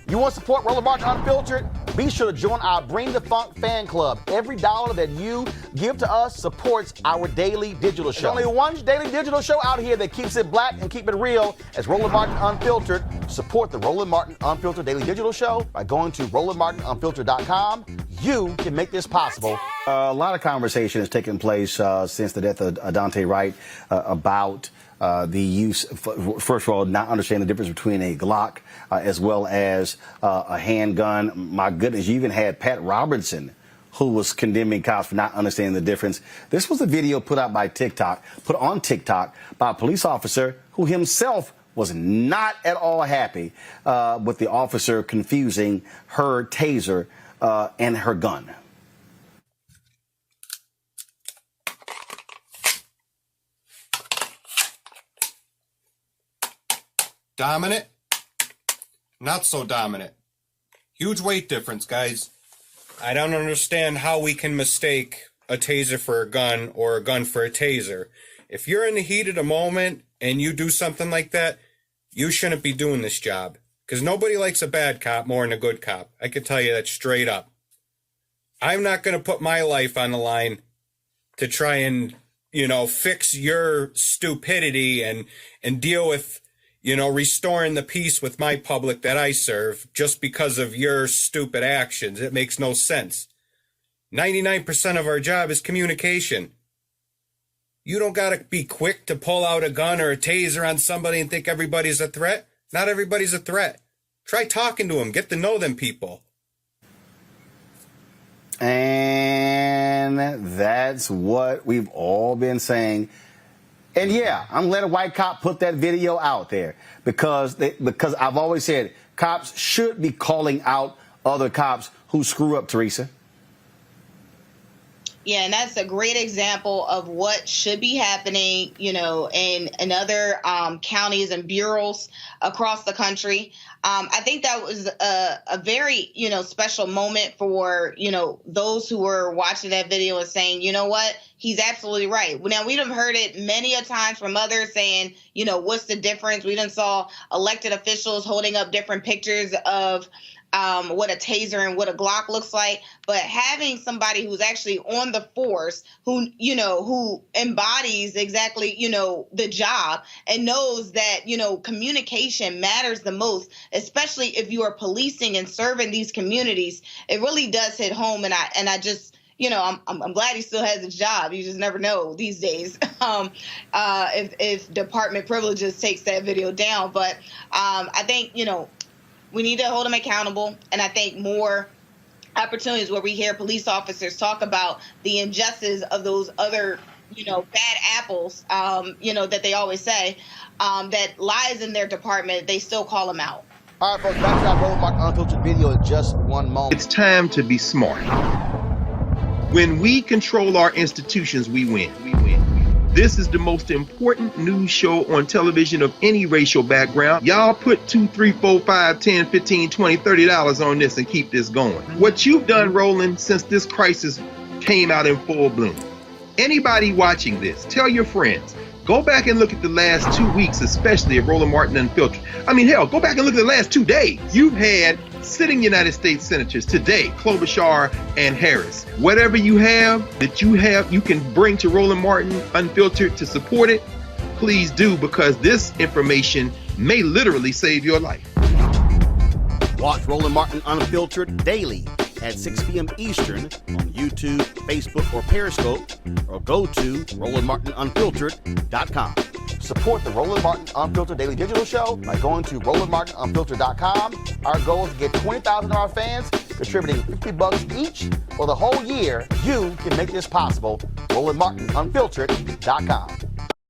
You want to support Roland Martin Unfiltered? Be sure to join our Bring the Funk fan club. Every dollar that you give to us supports our daily digital show. There's only one daily digital show out here that keeps it black and keep it real as Roland Martin Unfiltered. Support the Roland Martin Unfiltered daily digital show by going to RolandMartinUnfiltered.com. You can make this possible. A lot of conversation has taken place since the death of Daunte Wright about the use, first of all, not understanding the difference between a Glock as well as a handgun. My goodness, you even had Pat Robertson, who was condemning cops for not understanding the difference. This was a video put on TikTok by a police officer who himself was not at all happy with the officer confusing her taser and her gun. Dominant? Not so dominant. Huge weight difference, guys. I don't understand how we can mistake a taser for a gun or a gun for a taser. If you're in the heat of the moment and you do something like that, you shouldn't be doing this job. Because nobody likes a bad cop more than a good cop. I can tell you that straight up. I'm not going to put my life on the line to try and, fix your stupidity and deal with, restoring the peace with my public that I serve just because of your stupid actions. It makes no sense. 99% of our job is communication. You don't got to be quick to pull out a gun or a taser on somebody and think everybody's a threat. Not everybody's a threat. Try talking to them. Get to know them people. And that's what we've all been saying. And yeah, I'm glad a white cop put that video out there because I've always said cops should be calling out other cops who screw up, Teresa. Yeah, and that's a great example of what should be happening, in other counties and bureaus across the country. I think that was a very, special moment for, those who were watching that video and saying, you know what, he's absolutely right. Now, we've heard it many a times from others saying, what's the difference? We done saw elected officials holding up different pictures of what a taser and what a Glock looks like, but having somebody who's actually on the force, who embodies exactly, the job and knows that, communication matters the most, especially if you are policing and serving these communities. It really does hit home. And I just, I'm glad he still has his job. You just never know these days if department privileges takes that video down. But I think, we need to hold them accountable. And I think more opportunities where we hear police officers talk about the injustice of those other, bad apples, that they always say, that lies in their department, they still call them out. All right, folks, back to our Roland Martin Unfiltered video in just one moment. It's time to be smart. When we control our institutions, we win. This is the most important news show on television of any racial background. Y'all put $2, $3, $4, $5, $10, $15, $20, $30 on this and keep this going. What you've done, Roland, since this crisis came out in full bloom. Anybody watching this, tell your friends. Go back and look at the last 2 weeks, especially of Roland Martin Unfiltered. I mean, hell, go back and look at the last 2 days. You've had sitting United States senators today, Klobuchar and Harris. Whatever you have that you can bring to Roland Martin Unfiltered to support it, please do, because this information may literally save your life. Watch Roland Martin Unfiltered daily at 6 p.m. Eastern on YouTube, Facebook, or Periscope, or go to RolandMartinUnfiltered.com. Support the Roland Martin Unfiltered Daily Digital Show by going to RolandMartinUnfiltered.com. Our goal is to get 20,000 of our fans contributing $50 each for the whole year. You can make this possible. RolandMartinUnfiltered.com.